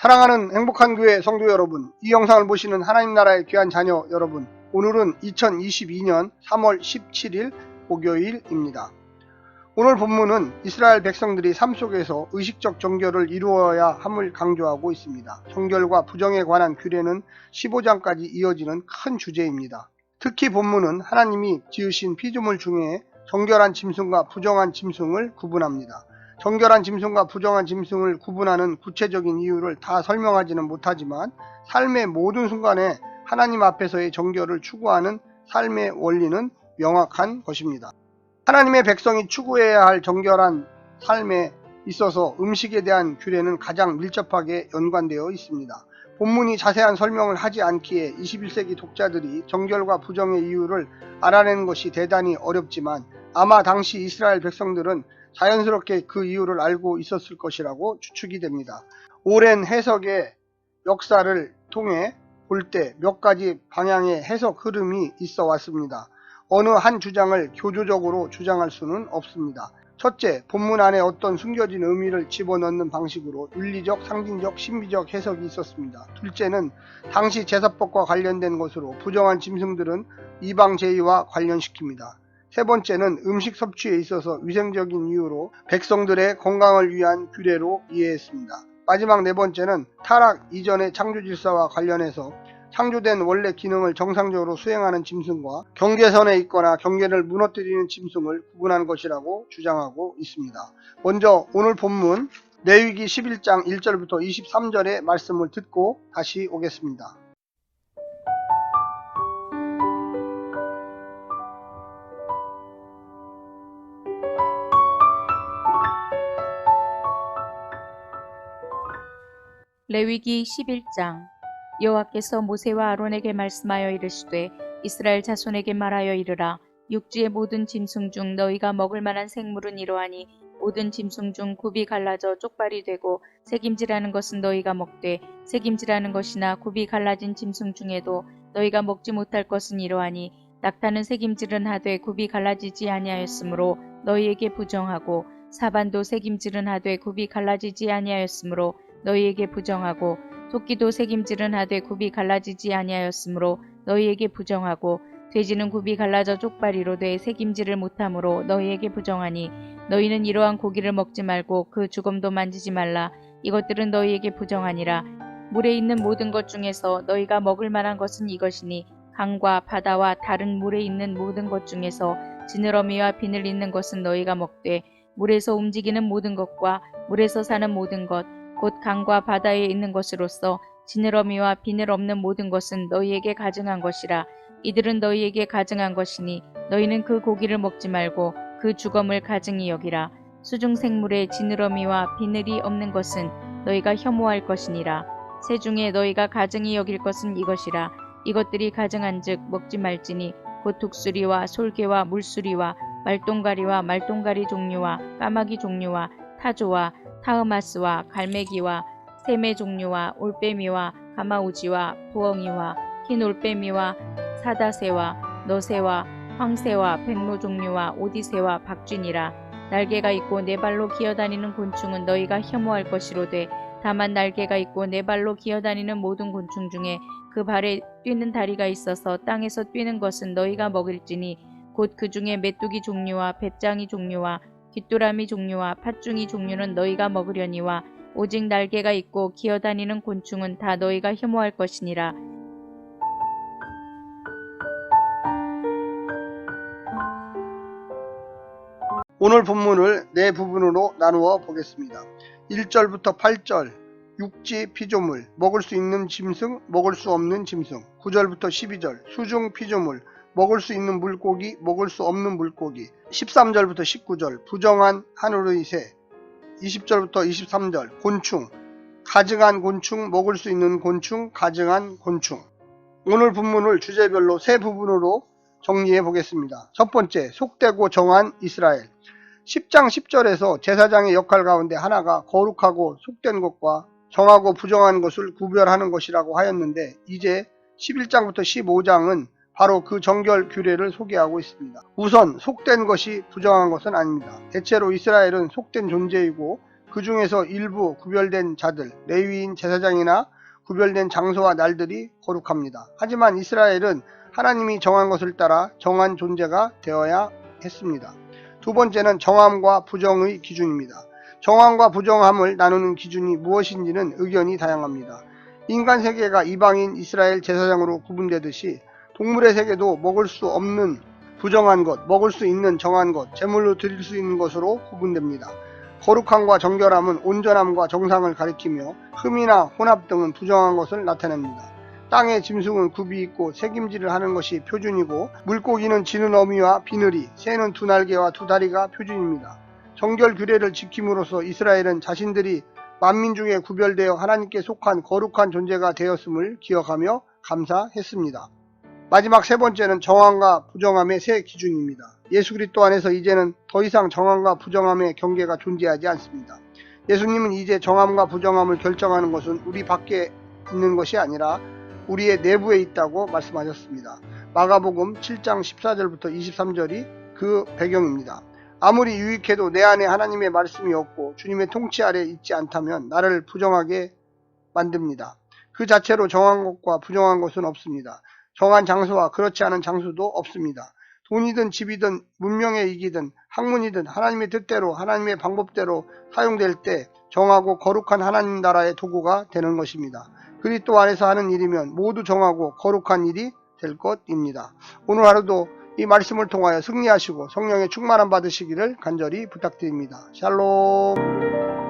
사랑하는 행복한 교회 성도 여러분, 이 영상을 보시는 하나님 나라의 귀한 자녀 여러분, 오늘은 2022년 3월 17일 목요일입니다. 오늘 본문은 이스라엘 백성들이 삶 속에서 의식적 정결을 이루어야 함을 강조하고 있습니다. 정결과 부정에 관한 규례는 15장까지 이어지는 큰 주제입니다. 특히 본문은 하나님이 지으신 피조물 중에 정결한 짐승과 부정한 짐승을 구분합니다. 정결한 짐승과 부정한 짐승을 구분하는 구체적인 이유를 다 설명하지는 못하지만 삶의 모든 순간에 하나님 앞에서의 정결을 추구하는 삶의 원리는 명확한 것입니다. 하나님의 백성이 추구해야 할 정결한 삶에 있어서 음식에 대한 규례는 가장 밀접하게 연관되어 있습니다. 본문이 자세한 설명을 하지 않기에 21세기 독자들이 정결과 부정의 이유를 알아내는 것이 대단히 어렵지만 아마 당시 이스라엘 백성들은 자연스럽게 그 이유를 알고 있었을 것이라고 추측이 됩니다. 오랜 해석의 역사를 통해 볼 때 몇 가지 방향의 해석 흐름이 있어 왔습니다. 어느 한 주장을 교조적으로 주장할 수는 없습니다. 첫째, 본문 안에 어떤 숨겨진 의미를 집어넣는 방식으로 윤리적, 상징적, 신비적 해석이 있었습니다. 둘째는 당시 제사법과 관련된 것으로 부정한 짐승들은 이방 제의와 관련시킵니다. 세 번째는 음식 섭취에 있어서 위생적인 이유로 백성들의 건강을 위한 규례로 이해했습니다. 마지막 네 번째는 타락 이전의 창조 질서와 관련해서 창조된 원래 기능을 정상적으로 수행하는 짐승과 경계선에 있거나 경계를 무너뜨리는 짐승을 구분한 것이라고 주장하고 있습니다. 먼저 오늘 본문 레위기 11장 1절부터 23절의 말씀을 듣고 다시 오겠습니다. 레위기 11장. 여호와께서 모세와 아론에게 말씀하여 이르시되 이스라엘 자손에게 말하여 이르라. 육지의 모든 짐승 중 너희가 먹을 만한 생물은 이러하니 모든 짐승 중 굽이 갈라져 쪽발이 되고 새김질하는 것은 너희가 먹되 새김질하는 것이나 굽이 갈라진 짐승 중에도 너희가 먹지 못할 것은 이러하니 낙타는 새김질은 하되 굽이 갈라지지 아니하였으므로 너희에게 부정하고 사반도 새김질은 하되 굽이 갈라지지 아니하였으므로 너희에게 부정하고 토끼도 새김질은 하되 굽이 갈라지지 아니하였으므로 너희에게 부정하고 돼지는 굽이 갈라져 쪽발이로 돼 새김질을 못하므로 너희에게 부정하니 너희는 이러한 고기를 먹지 말고 그 주검도 만지지 말라. 이것들은 너희에게 부정하니라. 물에 있는 모든 것 중에서 너희가 먹을 만한 것은 이것이니 강과 바다와 다른 물에 있는 모든 것 중에서 지느러미와 비늘 있는 것은 너희가 먹되 물에서 움직이는 모든 것과 물에서 사는 모든 것 곧 강과 바다에 있는 것으로서 지느러미와 비늘 없는 모든 것은 너희에게 가증한 것이라. 이들은 너희에게 가증한 것이니 너희는 그 고기를 먹지 말고 그 주검을 가증히 여기라. 수중생물에 지느러미와 비늘이 없는 것은 너희가 혐오할 것이니라. 새 중에 너희가 가증히 여길 것은 이것이라. 이것들이 가증한즉 먹지 말지니 곧 독수리와 솔개와 물수리와 말똥가리와 말똥가리 종류와 까마귀 종류와 타조와 타흐마스와 갈매기와 새매 종류와 올빼미와 가마우지와 부엉이와 흰 올빼미와 사다새와 너새와 황새와 백로 종류와 오디새와 박쥐니라. 날개가 있고 네 발로 기어다니는 곤충은 너희가 혐오할 것이로되 다만 날개가 있고 네 발로 기어다니는 모든 곤충 중에 그 발에 뛰는 다리가 있어서 땅에서 뛰는 것은 너희가 먹을지니 곧 그 중에 메뚜기 종류와 배짱이 종류와 귀뚜라미 종류와 팥중이 종류는 너희가 먹으려니와 오직 날개가 있고 기어다니는 곤충은 다 너희가 혐오할 것이니라. 오늘 본문을 네 부분으로 나누어 보겠습니다. 1절부터 8절 육지 피조물, 먹을 수 있는 짐승, 먹을 수 없는 짐승. 9절부터 12절 수중 피조물, 먹을 수 있는 물고기, 먹을 수 없는 물고기. 13절부터 19절 부정한 하늘의 새. 20절부터 23절 곤충, 가증한 곤충, 먹을 수 있는 곤충, 가증한 곤충. 오늘 본문을 주제별로 세 부분으로 정리해 보겠습니다. 첫 번째, 속되고 정한 이스라엘. 10장 10절에서 제사장의 역할 가운데 하나가 거룩하고 속된 것과 정하고 부정한 것을 구별하는 것이라고 하였는데, 이제 11장부터 15장은 바로 그 정결 규례를 소개하고 있습니다. 우선 속된 것이 부정한 것은 아닙니다. 대체로 이스라엘은 속된 존재이고 그 중에서 일부 구별된 자들, 레위인 제사장이나 구별된 장소와 날들이 거룩합니다. 하지만 이스라엘은 하나님이 정한 것을 따라 정한 존재가 되어야 했습니다. 두 번째는 정함과 부정의 기준입니다. 정함과 부정함을 나누는 기준이 무엇인지는 의견이 다양합니다. 인간 세계가 이방인 이스라엘 제사장으로 구분되듯이 동물의 세계도 먹을 수 없는 부정한 것, 먹을 수 있는 정한 것, 제물로 드릴 수 있는 것으로 구분됩니다. 거룩함과 정결함은 온전함과 정상을 가리키며 흠이나 혼합 등은 부정한 것을 나타냅니다. 땅의 짐승은 굽이 있고 새김질을 하는 것이 표준이고 물고기는 지는 어미와 비늘이, 새는 두 날개와 두 다리가 표준입니다. 정결 규례를 지킴으로써 이스라엘은 자신들이 만민 중에 구별되어 하나님께 속한 거룩한 존재가 되었음을 기억하며 감사했습니다. 마지막 세 번째는 정함과 부정함의 세 기준입니다. 예수 그리스도 안에서 이제는 더 이상 정함과 부정함의 경계가 존재하지 않습니다. 예수님은 이제 정함과 부정함을 결정하는 것은 우리 밖에 있는 것이 아니라 우리의 내부에 있다고 말씀하셨습니다. 마가복음 7장 14절부터 23절이 그 배경입니다. 아무리 유익해도 내 안에 하나님의 말씀이 없고 주님의 통치 아래 있지 않다면 나를 부정하게 만듭니다. 그 자체로 정한 것과 부정한 것은 없습니다. 정한 장소와 그렇지 않은 장소도 없습니다. 돈이든 집이든 문명의 이기든 학문이든 하나님의 뜻대로 하나님의 방법대로 사용될 때 정하고 거룩한 하나님 나라의 도구가 되는 것입니다. 그리스도 안에서 하는 일이면 모두 정하고 거룩한 일이 될 것입니다. 오늘 하루도 이 말씀을 통하여 승리하시고 성령의 충만함 받으시기를 간절히 부탁드립니다. 샬롬.